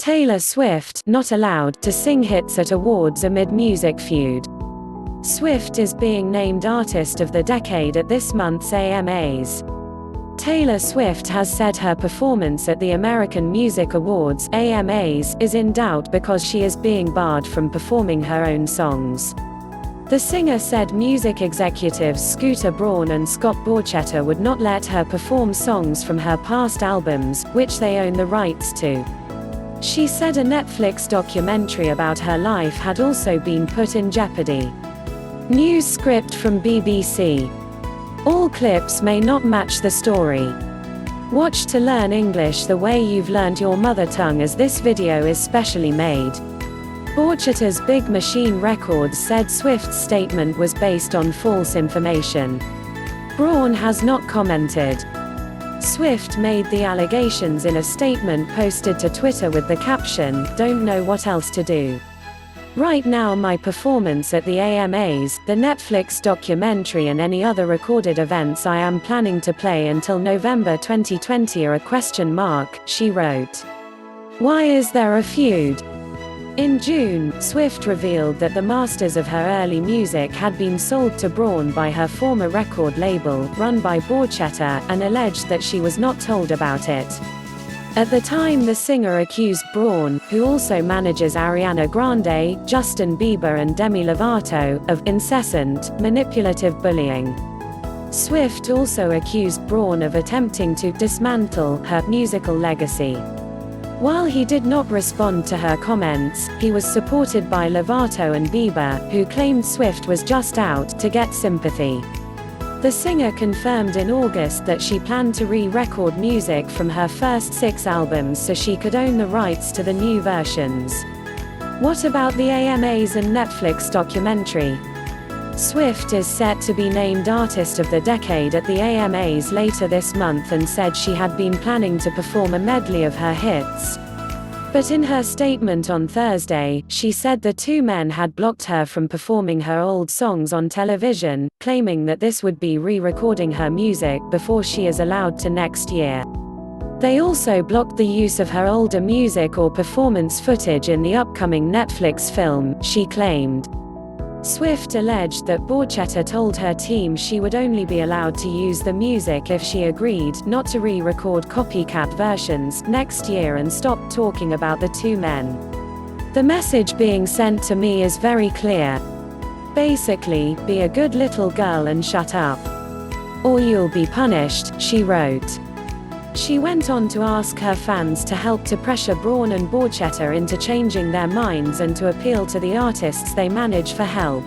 Taylor Swift not allowed to sing hits at awards amid music feud. Swift is being named Artist of the Decade at this month's AMAs. Taylor Swift has said her performance at the American Music Awards (AMAs) is in doubt because she is being barred from performing her own songs. The singer said music executives Scooter Braun and Scott Borchetta would not let her perform songs from her past albums, which they own the rights to. She said a Netflix documentary about her life had also been put in jeopardy. News script from BBC. All clips may not match the story. Watch to learn English the way you've learned your mother tongue, as this video is specially made. Borchetta's Big Machine Records said Swift's statement was based on false information. Braun has not commented. Swift made the allegations in a statement posted to Twitter with the caption, "Don't know what else to do. Right now my performance at the AMAs, the Netflix documentary and any other recorded events I am planning to play until November 2020 are a question mark," she wrote. Why is there a feud? In June, Swift revealed that the masters of her early music had been sold to Braun by her former record label, run by Borchetta, and alleged that she was not told about it. At the time, the singer accused Braun, who also manages Ariana Grande, Justin Bieber and Demi Lovato, of incessant, manipulative bullying. Swift also accused Braun of attempting to dismantle her musical legacy. While he did not respond to her comments, he was supported by Lovato and Bieber, who claimed Swift was just out to get sympathy. The singer confirmed in August that she planned to re-record music from her first 6 albums so she could own the rights to the new versions. What about the AMAs and Netflix documentary? Swift is set to be named Artist of the Decade at the AMAs later this month and said she had been planning to perform a medley of her hits. But in her statement on Thursday, she said the two men had blocked her from performing her old songs on television, claiming that this would be re-recording her music before she is allowed to next year. They also blocked the use of her older music or performance footage in the upcoming Netflix film, she claimed. Swift alleged that Borchetta told her team she would only be allowed to use the music if she agreed not to re-record copycat versions next year and stopped talking about the two men. The message being sent to me is very clear. Basically, be a good little girl and shut up. Or you'll be punished, she wrote. She went on to ask her fans to help to pressure Braun and Borchetta into changing their minds and to appeal to the artists they manage for help.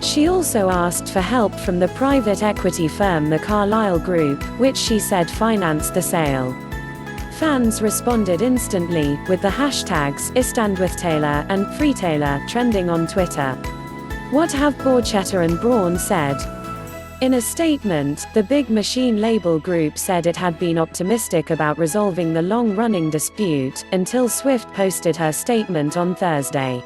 She also asked for help from the private equity firm the Carlyle Group, which she said financed the sale. Fans responded instantly, with the hashtags #IStandWithTaylor and #FreeTaylor trending on Twitter. What have Borchetta and Braun said? In a statement, the Big Machine label group said it had been optimistic about resolving the long-running dispute, until Swift posted her statement on Thursday.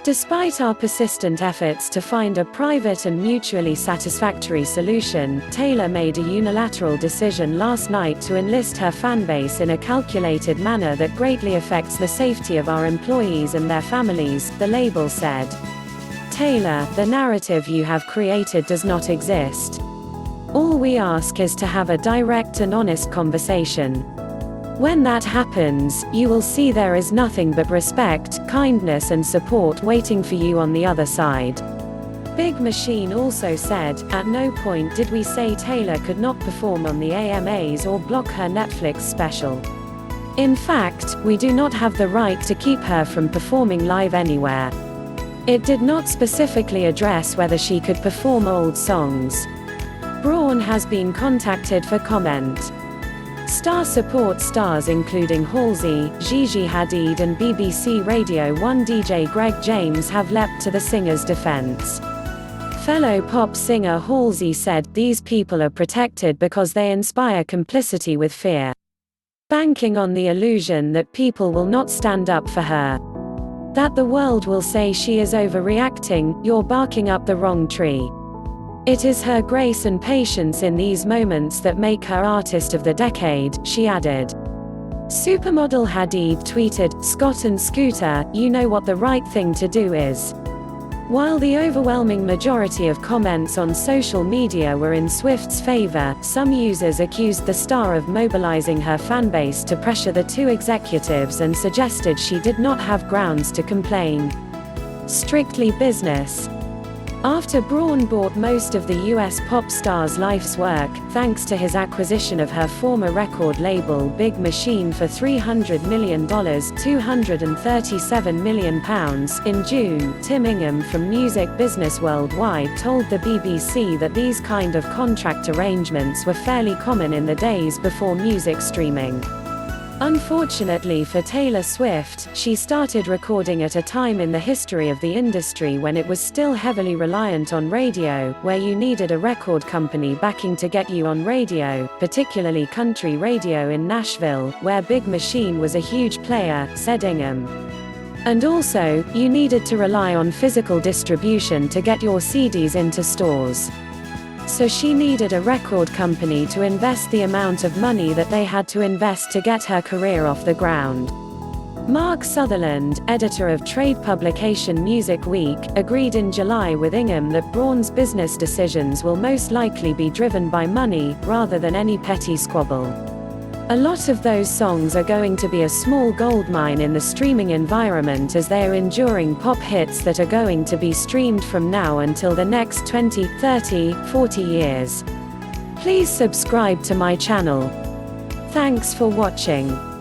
Despite our persistent efforts to find a private and mutually satisfactory solution, Taylor made a unilateral decision last night to enlist her fanbase in a calculated manner that greatly affects the safety of our employees and their families, the label said. Taylor, the narrative you have created does not exist. All we ask is to have a direct and honest conversation. When that happens, you will see there is nothing but respect, kindness and support waiting for you on the other side. Big Machine also said, at no point did we say Taylor could not perform on the AMAs or block her Netflix special. In fact, we do not have the right to keep her from performing live anywhere. It did not specifically address whether she could perform old songs. Braun has been contacted for comment. Star support stars including Halsey, Gigi Hadid and BBC Radio 1 DJ Greg James have leapt to the singer's defense. Fellow pop singer Halsey said, "These people are protected because they inspire complicity with fear. Banking on the illusion that people will not stand up for her. That the world will say she is overreacting, you're barking up the wrong tree. It is her grace and patience in these moments that make her Artist of the Decade," she added. Supermodel Hadid tweeted, "Scott and Scooter, you know what the right thing to do is." While the overwhelming majority of comments on social media were in Swift's favor, some users accused the star of mobilizing her fanbase to pressure the two executives and suggested she did not have grounds to complain. Strictly business. After Braun bought most of the US pop star's life's work, thanks to his acquisition of her former record label Big Machine for $300 million £237 million, in June, Tim Ingham from Music Business Worldwide told the BBC that these kind of contract arrangements were fairly common in the days before music streaming. Unfortunately for Taylor Swift, she started recording at a time in the history of the industry when it was still heavily reliant on radio, where you needed a record company backing to get you on radio, particularly country radio in Nashville, where Big Machine was a huge player, said Ingham. And also, you needed to rely on physical distribution to get your CDs into stores. So she needed a record company to invest the amount of money that they had to invest to get her career off the ground. Mark Sutherland, editor of trade publication Music Week, agreed in July with Ingham that Braun's business decisions will most likely be driven by money, rather than any petty squabble. A lot of those songs are going to be a small goldmine in the streaming environment as they are enduring pop hits that are going to be streamed from now until the next 20, 30, 40 years. Please subscribe to my channel. Thanks for watching.